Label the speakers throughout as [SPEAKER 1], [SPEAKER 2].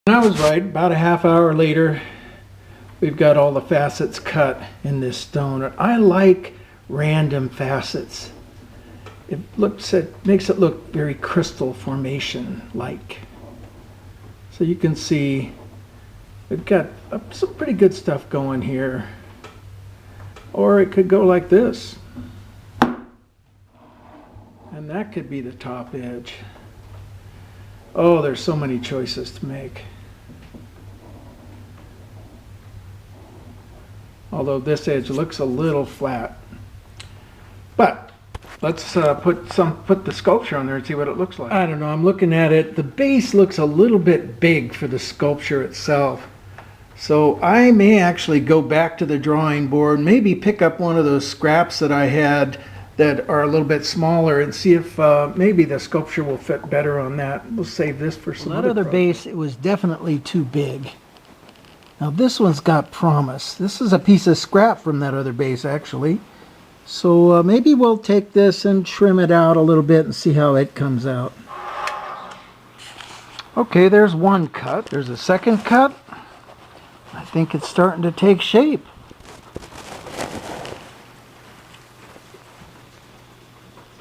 [SPEAKER 1] And I was right. About a half hour later, we've got all the facets cut in this stone. I like random facets. It makes it look very crystal formation like. So you can see we've got some pretty good stuff going here. Or it could go like this. And that could be the top edge. Oh, there's so many choices to make. Although this edge looks a little flat. But let's put the sculpture on there and see what it looks like. I don't know, I'm looking at it. The base looks a little bit big for the sculpture itself. So I may actually go back to the drawing board, maybe pick up one of those scraps that I had that are a little bit smaller and see if maybe the sculpture will fit better on that. We'll save this for some
[SPEAKER 2] other base. It was definitely too big. Now this one's got promise. This is a piece of scrap from that other base actually. So maybe we'll take this and trim it out a little bit and see how it comes out. Okay, there's one cut. There's a second cut. I think it's starting to take shape.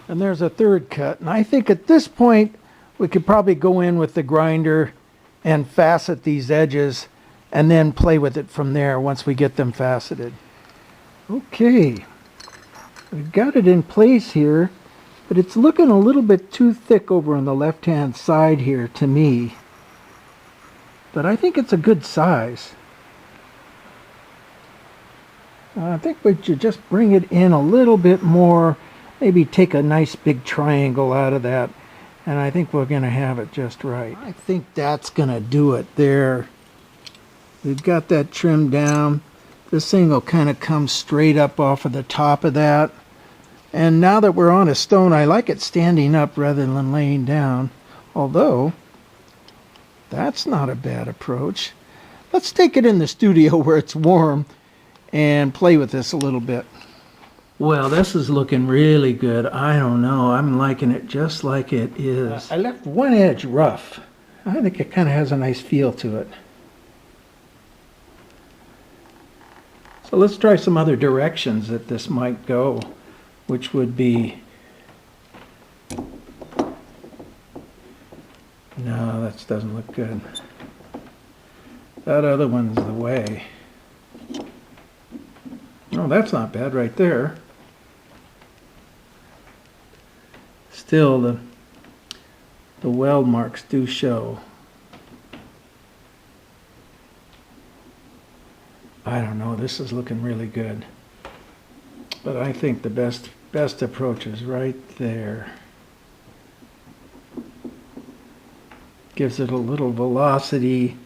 [SPEAKER 2] And there's a third cut. And I think at this point we could probably go in with the grinder and facet these edges and then play with it from there once we get them faceted. Okay, we've got it in place here, but it's looking a little bit too thick over on the left hand side here to me. But I think it's a good size. I think we should just bring it in a little bit more, maybe take a nice big triangle out of that, and I think we're going to have it just right. I think that's going to do it there. We've got that trimmed down. This thing will kind of come straight up off of the top of that. And now that we're on a stone, I like it standing up rather than laying down. Although, that's not a bad approach. Let's take it in the studio where it's warm and play with this a little bit. Well, this is looking really good. I don't know. I'm liking it just like it is. I left one edge rough. I think it kind of has a nice feel to it. So let's try some other directions that this might go, which would be... No, that doesn't look good. That other one's the way. Oh, that's not bad right there. Still, the weld marks do show. I don't know, this is looking really good. But I think the best approach is right there. Gives it a little velocity.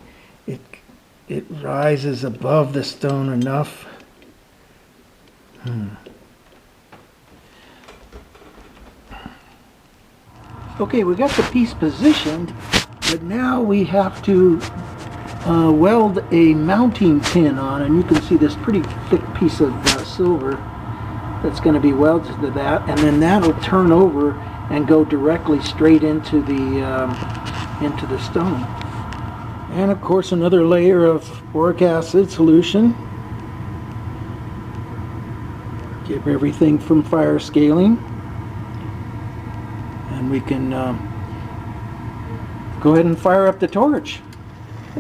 [SPEAKER 2] It rises above the stone enough. Okay, we got the piece positioned, but now we have to weld a mounting pin on, and you can see this pretty thick piece of silver that's going to be welded to that, and then that'll turn over and go directly straight into the stone. And of course another layer of boric acid solution. Give everything from fire scaling, and we can go ahead and fire up the torch.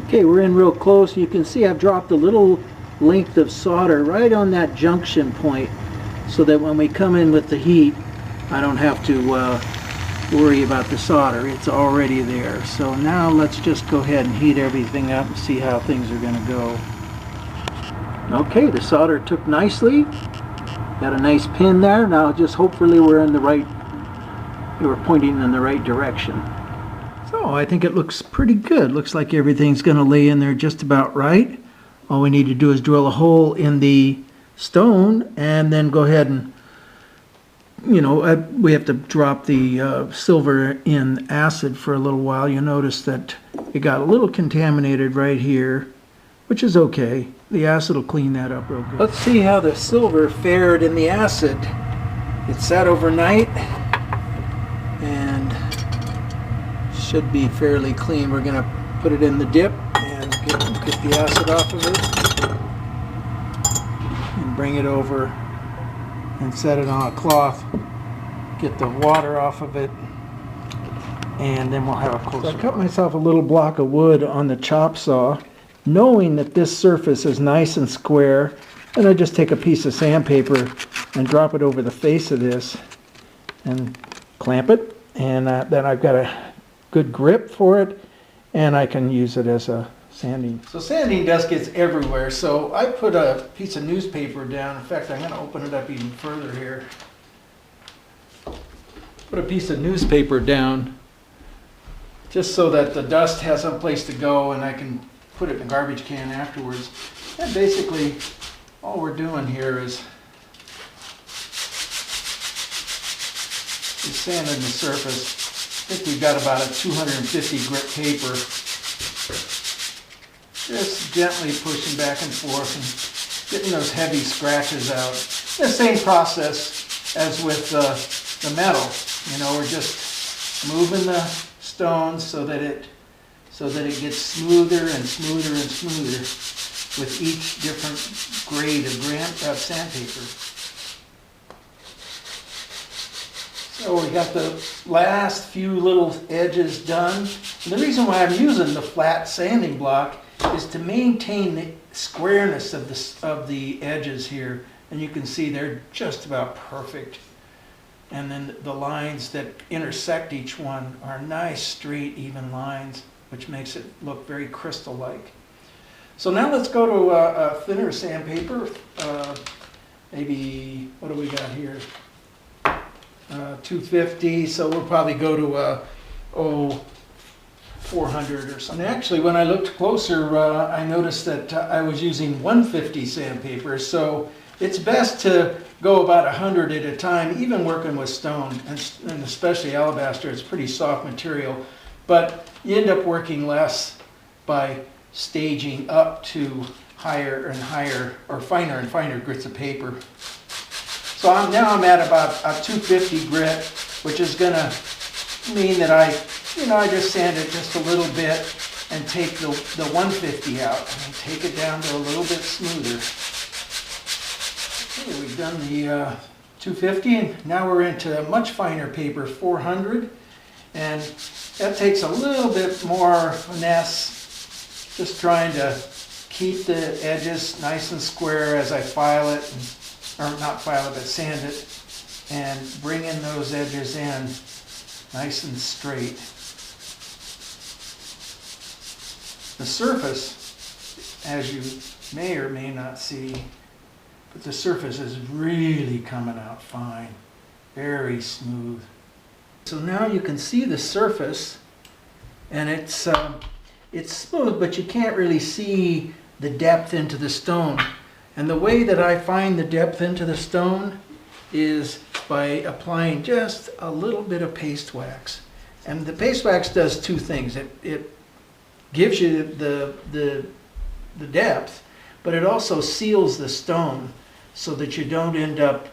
[SPEAKER 2] Okay, we're in real close. You can see I've dropped a little length of solder right on that junction point so that when we come in with the heat, I don't have to worry about the solder. It's already there. So now let's just go ahead and heat everything up and see how things are going to go. Okay, the solder took nicely. Got a nice pin there. Now just hopefully we're pointing in the right direction. So I think it looks pretty good. Looks like everything's going to lay in there just about right. All we need to do is drill a hole in the stone and then go ahead and, you know, we have to drop the silver in acid for a little while. You notice that it got a little contaminated right here, which is okay. The acid will clean that up real good. Let's see how the silver fared in the acid. It sat overnight and should be fairly clean. We're going to put it in the dip.
[SPEAKER 1] and get the acid off of it. And bring it over and set it on a cloth. Get the water off of it. And then we'll have a closer. So I cut myself a little block of wood on the chop saw, knowing that this surface is nice and square. And I just take a piece of sandpaper and drop it over the face of this and clamp it. And then I've got a good grip for it, and I can use it as a sanding. So sanding dust gets everywhere, so I put a piece of newspaper down. In fact, I'm going to open it up even further here. Put a piece of newspaper down just so that the dust has some place to go and I can put it in the garbage can afterwards. And basically, all we're doing here is sanding the surface. I think we've got about a 250 grit paper. Just gently pushing back and forth and getting those heavy scratches out. The same process as with the metal. You know, we're just moving the stones so that it gets smoother and smoother and smoother with each different grade of sandpaper. So we got the last few little edges done. And the reason why I'm using the flat sanding block is to maintain the squareness of the edges here. And you can see they're just about perfect. And then the lines that intersect each one are nice, straight, even lines, which makes it look very crystal-like. So now let's go to a thinner sandpaper. Maybe, what do we got here? 250, so we'll probably go to 400 or something. And actually, when I looked closer, I noticed that I was using 150 sandpaper, so it's best to go about 100 at a time, even working with stone, and especially alabaster. It's pretty soft material, but you end up working less by staging up to higher and higher, or finer and finer grits of paper. So now I'm at about a 250 grit, which is going to mean that I just sand it just a little bit and take the 150 out and take it down to a little bit smoother. Okay, we've done the 250, and now we're into much finer paper, 400, and that takes a little bit more finesse, just trying to keep the edges nice and square as I file it, or not file it, but sand it, and bring in those edges in nice and straight. The surface, as you may or may not see, but the surface is really coming out fine, very smooth. So now you can see the surface, and it's smooth, but you can't really see the depth into the stone. And the way that I find the depth into the stone is by applying just a little bit of paste wax. And the paste wax does two things. It gives you the depth, but it also seals the stone so that you don't end up,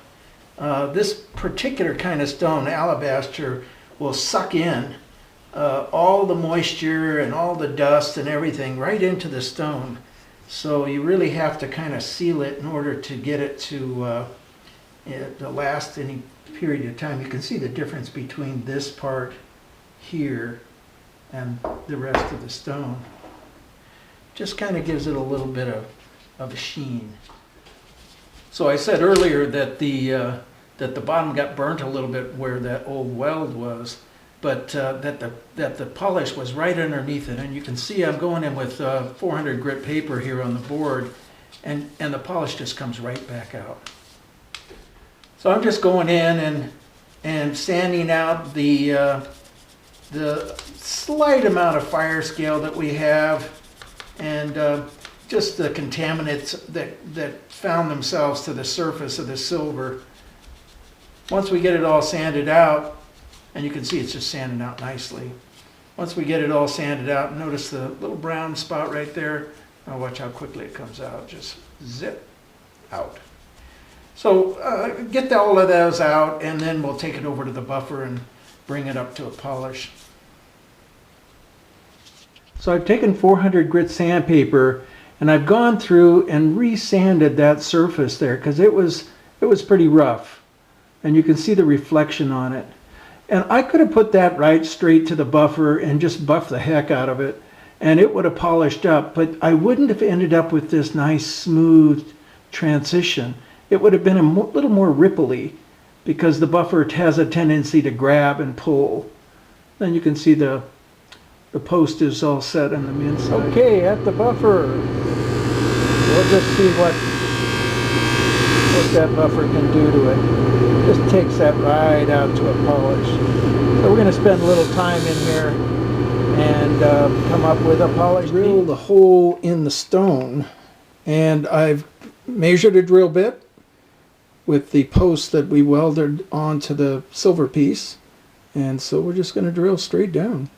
[SPEAKER 1] this particular kind of stone, alabaster, will suck in all the moisture and all the dust and everything right into the stone. So you really have to kind of seal it in order to get it to last any period of time. You can see the difference between this part here and the rest of the stone. Just kind of gives it a little bit of a sheen. So I said earlier that the bottom got burnt a little bit where that old weld was, but that the polish was right underneath it. And you can see I'm going in with 400 grit paper here on the board, and the polish just comes right back out. So I'm just going in and sanding out the slight amount of fire scale that we have, and just the contaminants that found themselves to the surface of the silver. Once we get it all sanded out, and you can see it's just sanding out nicely. Once we get it all sanded out, notice the little brown spot right there. Now watch how quickly it comes out. Just zip out. So get all of those out, and then we'll take it over to the buffer and bring it up to a polish.
[SPEAKER 2] So I've taken 400 grit sandpaper and I've gone through and resanded that surface there because it was pretty rough. And you can see the reflection on it. And I could have put that right straight to the buffer and just buffed the heck out of it, and it would have polished up, but I wouldn't have ended up with this nice smooth transition. It would have been a little more ripply because the buffer has a tendency to grab and pull. Then you can see the post is all set on the inside. Okay, at the buffer, we'll just see what that buffer can do to it. Just takes that right out to a polish. So we're going to spend a little time in here and come up with a polish. Drill the hole in the stone, and I've measured a drill bit with the post that we welded onto the silver piece, and so we're just going to drill straight down.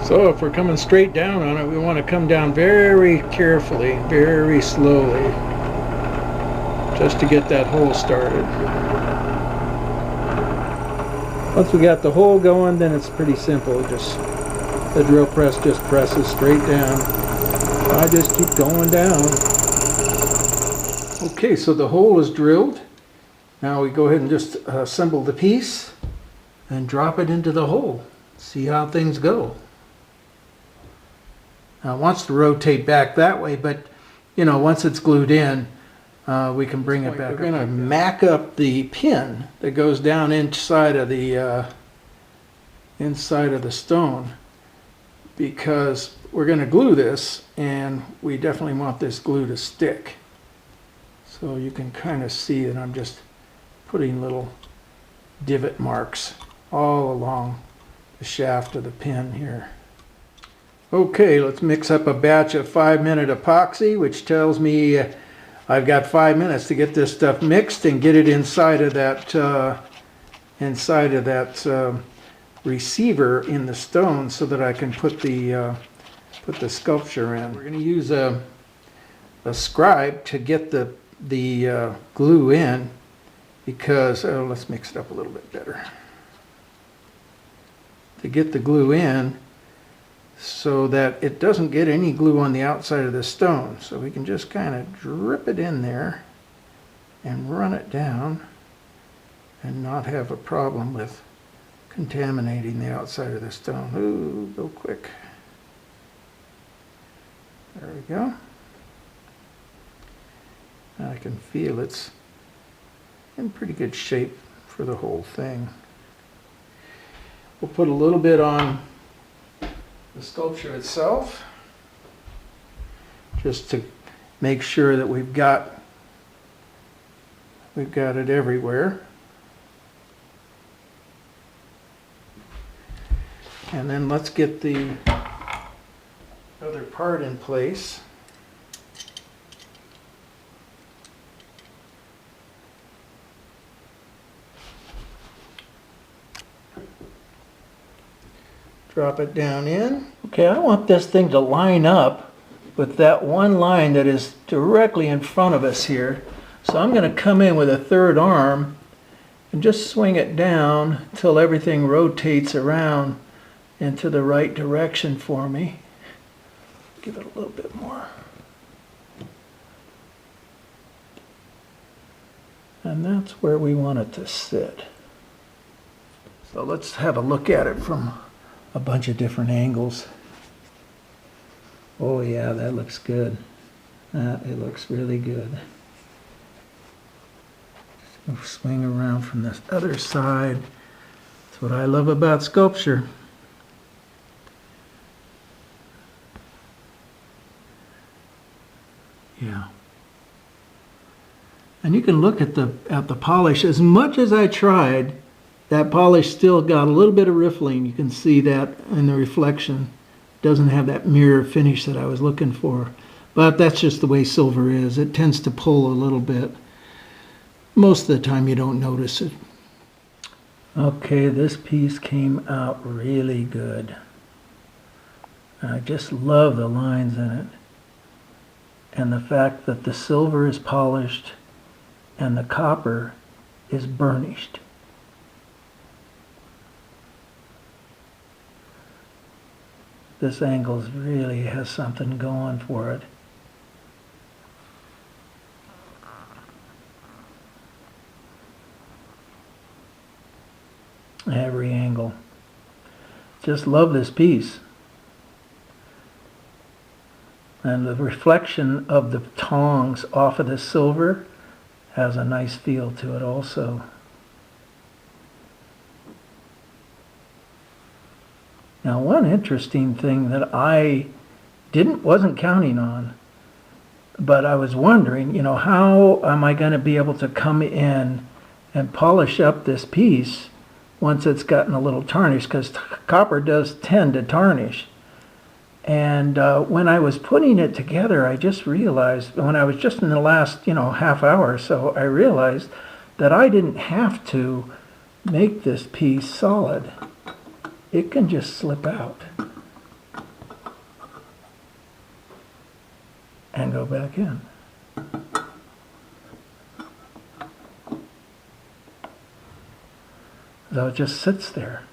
[SPEAKER 2] So if we're coming straight down on it, we want to come down very carefully, very slowly, just to get that hole started. Once we got the hole going, then it's pretty simple. Just the drill press just presses straight down. I just keep going down. Okay, so the hole is drilled. Now we go ahead and just assemble the piece and drop it into the hole. See how things go. Now it wants to rotate back that way, but you know, once it's glued in, we can bring it back. We're going to mack up the pin that goes down inside of the stone, because we're going to glue this, and we definitely want this glue to stick. So you can kind of see that I'm just putting little divot marks all along the shaft of the pin here. Okay, let's mix up a batch of 5-minute epoxy, which tells me I've got 5 minutes to get this stuff mixed and get it inside of that receiver in the stone, so that I can put the sculpture in. We're going to use a scribe to get the glue in, because let's mix it up a little bit better. To get the glue in, so that it doesn't get any glue on the outside of the stone. So we can just kind of drip it in there and run it down and not have a problem with contaminating the outside of the stone. Ooh, go quick. There we go. I can feel it's in pretty good shape for the whole thing. We'll put a little bit on the sculpture itself, just to make sure that we've got it everywhere. And then let's get the other part in place. Drop it down in. Okay, I want this thing to line up with that one line that is directly in front of us here. So I'm going to come in with a third arm and just swing it down till everything rotates around into the right direction for me. Give it a little bit more. And that's where we want it to sit. So let's have a look at it from a bunch of different angles. Oh yeah, that looks good. It looks really good. Just swing around from this other side. That's what I love about sculpture. Yeah. And you can look at the polish. As much as I tried, that polish still got a little bit of riffling. You can see that in the reflection. Doesn't have that mirror finish that I was looking for. But that's just the way silver is. It tends to pull a little bit. Most of the time you don't notice it. Okay, this piece came out really good. I just love the lines in it. And the fact that the silver is polished and the copper is burnished. This angle really has something going for it. Every angle. Just love this piece. And the reflection of the tongs off of the silver has a nice feel to it also. Now, one interesting thing that I wasn't counting on, but I was wondering, you know, how am I going to be able to come in and polish up this piece once it's gotten a little tarnished, because copper does tend to tarnish. And when I was putting it together, I just realized, when I was just in the last, half hour or so, I realized that I didn't have to make this piece solid. It can just slip out and go back in. So it just sits there.